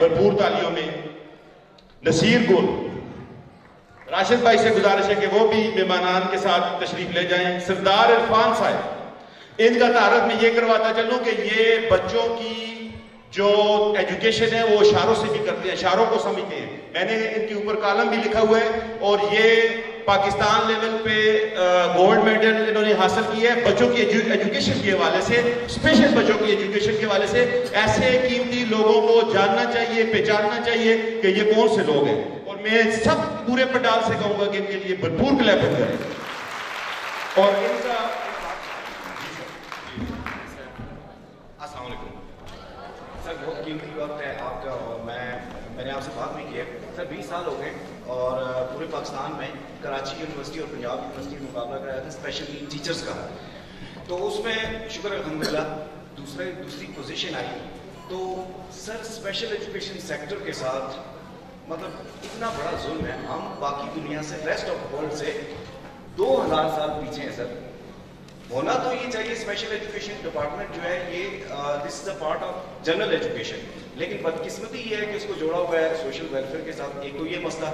بھرپور تالیوں میں نصیر گل. راشد بھائی سے گزارش ہے کہ وہ بھی مہمانان کے ساتھ تشریف لے جائیں. سردار عرفان صاحب, ان کا تعارف میں یہ کرواتا چلوں کہ یہ بچوں کی جو ایجوکیشن ہے وہ اشاروں سے بھی کرتے ہیں, اشاروں کو سمجھتے ہیں. میں نے ان کے اوپر کالم بھی لکھا ہوا ہے, اور یہ پاکستان لیول پہ گولڈ میڈل انہوں نے حاصل کیا ہے بچوں کی ایجوکیشن کے حوالے سے, اسپیشل بچوں کی ایجوکیشن کے حوالے سے. ایسے قیمتی لوگوں کو جاننا چاہیے, پہچاننا چاہیے کہ یہ کون سے لوگ ہیں, اور میں سب پورے پنڈال سے کہوں گا کہ ان کے لیے بھرپور کلیپنگ کریں. اور ان کا السلام علیکم سر, بہت قیمتی وقت ہے آپ کا, اور میں نے آپ سے بات بھی کی ہے سر. 20 سال ہو گئے اور پورے پاکستان میں کراچی یونیورسٹی اور پنجاب یونیورسٹی میں مقابلہ کرایا تھا اسپیشل نیڈ ٹیچرز کا, تو اس میں شکر الحمدللہ دوسری پوزیشن آئی. تو سر اسپیشل ایجوکیشن سیکٹر کے ساتھ مطلب اتنا بڑا ظلم ہے. ہم باقی دنیا سے, ریسٹ آف ورلڈ سے 2000 سال پیچھے ہیں سر. ہونا تو یہ چاہیے اسپیشل ایجوکیشن ڈپارٹمنٹ جو ہے یہ this is a part of general education, لیکن بدقسمتی یہ ہے کہ اس کو جوڑا ہوا ہے سوشل ویلفیئر کے ساتھ. ایک تو یہ مسئلہ,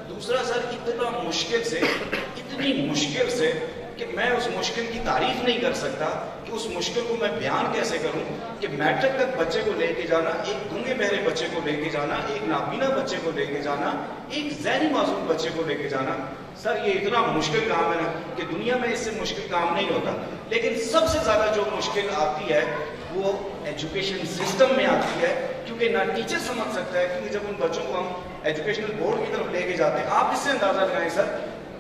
دوسرا سر اتنا مشکل سے, اتنی مشکل سے کہ میں اس مشکل کی تعریف نہیں کر سکتا کہ اس مشکل کو میں بیان کیسے کروں کہ میٹرک تک بچے کو لے کے جانا, ایک گونگے بہرے بچے کو لے کے جانا, ایک نابینا بچے کو لے کے جانا, ایک ذہنی معذور بچے کو لے کے جانا. سر یہ اتنا مشکل کام ہے نا کہ دنیا میں اس سے مشکل کام نہیں ہوتا. لیکن سب سے زیادہ جو مشکل آتی ہے وہ ایجوکیشن سسٹم میں آتی ہے, کیونکہ نہ ٹیچر سمجھ سکتا ہے. کیونکہ جب ان بچوں کو ہم ایجوکیشنل بورڈ کی طرف لے کے جاتے ہیں, آپ اس سے اندازہ لگائیں سر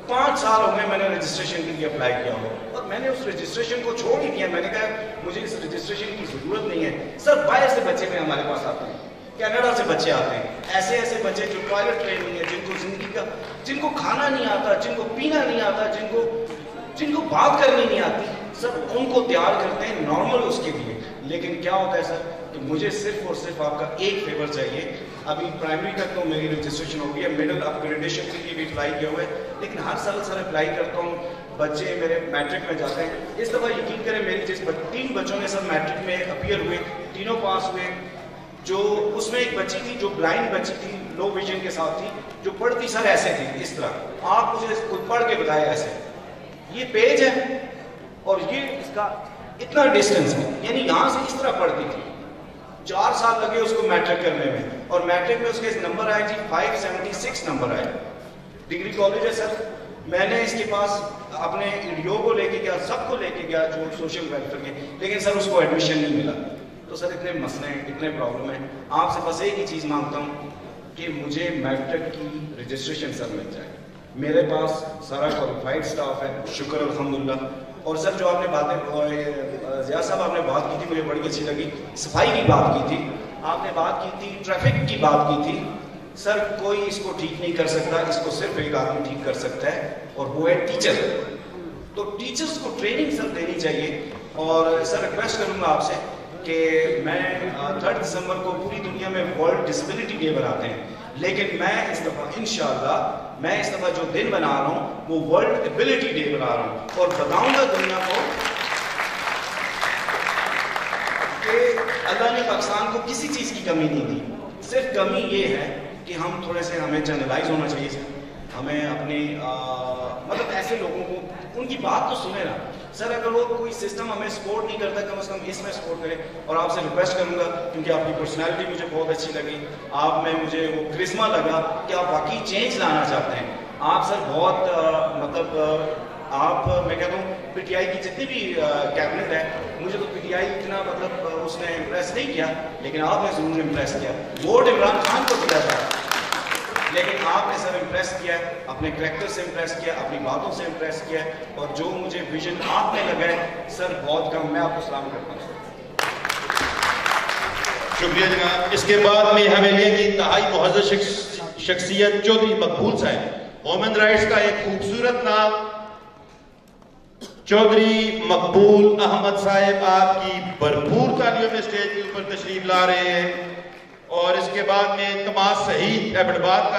5 سال ہو گئے میں نے رجسٹریشن کے لیے اپلائی کیا ہو, اور میں نے اس رجسٹریشن کو چھوڑ ہی دیا. میں نے کہا مجھے اس رجسٹریشن کی ضرورت نہیں ہے. سر باہر سے بچے میں ہمارے پاس آتے ہیں, کینیڈا سے بچے آتے ہیں, ایسے بچے جو ٹوائلٹ ٹرین نہیں ہے, جن کو زندگی کا, جن کو کھانا نہیں آتا, جن کو پینا نہیں آتا, جن کو بات کرنی نہیں آتی, سر ان کو تیار کرتے ہیں نارمل اس کے لیے. لیکن کیا ہوتا ہے سر کہ مجھے صرف اور صرف آپ کا ایک فیور چاہیے. ابھی پرائمری تک تو میری رجسٹریشن ہو گئی ہے, مڈل اپ گریڈیشن کے لیے بھی اپلائی کیا ہوا ہے, لیکن ہر سال سر اپلائی کرتا ہوں. بچے میرے میٹرک میں جاتے ہیں. اس دفعہ یقین کریں میری جس 3 بچوں نے سر میٹرک میں اپیئر ہوئے, تینوں پاس ہوئے. جو اس میں ایک بچی تھی جو بلائنڈ بچی تھی, لو ویژن کے ساتھ تھی, جو پڑھتی سر ایسے تھی, اس طرح. آپ مجھے خود پڑھ کے بتائیں ایسے, یہ پیج ہے اور یہ اس کا اتنا ڈسٹینس ہے, یعنی یہاں سے اس طرح پڑھتی تھی. 4 سال لگے اس کو میٹرک کرنے میں, اور میٹرک میں اس کے نمبر آئے جی 576 نمبر آئے. ڈگری کالج ہے سر. میں نے اس کے پاس اپنے ایڈیو کو لے کے گیا, سب کو لے کے گیا جو سوشل ویلفیئر کے, لیکن سر اس کو ایڈمیشن نہیں ملا. تو سر اتنے مسئلے ہیں, اتنے پرابلم ہیں. آپ سے بس ایک ہی چیز مانگتا ہوں کہ مجھے میٹرک کی رجسٹریشن سر مل جائے. میرے پاس سارا کوالیفائڈ سٹاف ہے, شکر الحمدللہ. اور سر جو آپ نے باتیں, ضیاء صاحب آپ نے بات کی تھی, مجھے بڑی اچھی لگی. صفائی کی بات کی تھی آپ نے, بات کی تھی ٹریفک کی بات کی تھی. سر کوئی اس کو ٹھیک نہیں کر سکتا, اس کو صرف ایک آدمی ٹھیک کر سکتا ہے, اور وہ ہے ٹیچر. تو ٹیچرز کو ٹریننگ سر دینی چاہیے. اور سر ریکویسٹ کروں گا آپ سے کہ میں 3 دسمبر کو پوری دنیا میں ورلڈ ڈسیبلٹی ڈے بناتے ہیں, لیکن میں اس دفعہ انشاءاللہ میں اس دفعہ جو دن بنا رہا ہوں وہ ورلڈ ایبلٹی ڈے بنا رہا ہوں, اور بتاؤں گا دنیا کو کہ اللہ نے پاکستان کو کسی چیز کی کمی نہیں دی. صرف کمی یہ ہے کہ ہم تھوڑے سے, ہمیں چینلائز ہونا چاہیے سر. ہمیں اپنی مطلب ایسے لوگوں کو ان کی بات تو سنیں نا سر. اگر وہ کوئی سسٹم ہمیں سپورٹ نہیں کرتا, کم از کم اس میں سپورٹ کرے. اور آپ سے ریکویسٹ کروں گا, کیونکہ آپ کی پرسنالٹی مجھے بہت اچھی لگی, آپ میں مجھے وہ کرسما لگا کہ آپ واقعی چینج لانا چاہتے ہیں. آپ سر بہت مطلب آپ, میں کہتا ہوں پی ٹی آئی کی جتنی بھی کیبنٹ ہے, مجھے تو پی ٹی آئی اتنا مطلب اس نے امپریس نہیں کیا, لیکن آپ نے ضرور امپریس کیا. ووٹ عمران خان کو دیا تھا, لیکن آپ نے سر امپریس کیا, اپنے کریکٹر سے امپریس کیا, اپنی باتوں سے امپریس کیا, اور جو مجھے ویژن آپ نے لگائے سر بہت کم. میں آپ کو سلام کرتا ہوں. شکریہ جناب. اس کے بعد میں حویلیے کی انتہائی معزز شخصیت چودھری مقبول صاحب, ہیومن رائٹس کا ایک خوبصورت نام چودھری مقبول احمد صاحب آپ کی بھرپور تالیوں میں اسٹیج کے اوپر تشریف لا رہے ہیں. اور اس کے بعد میں تماس صحیح ایبٹ باد کا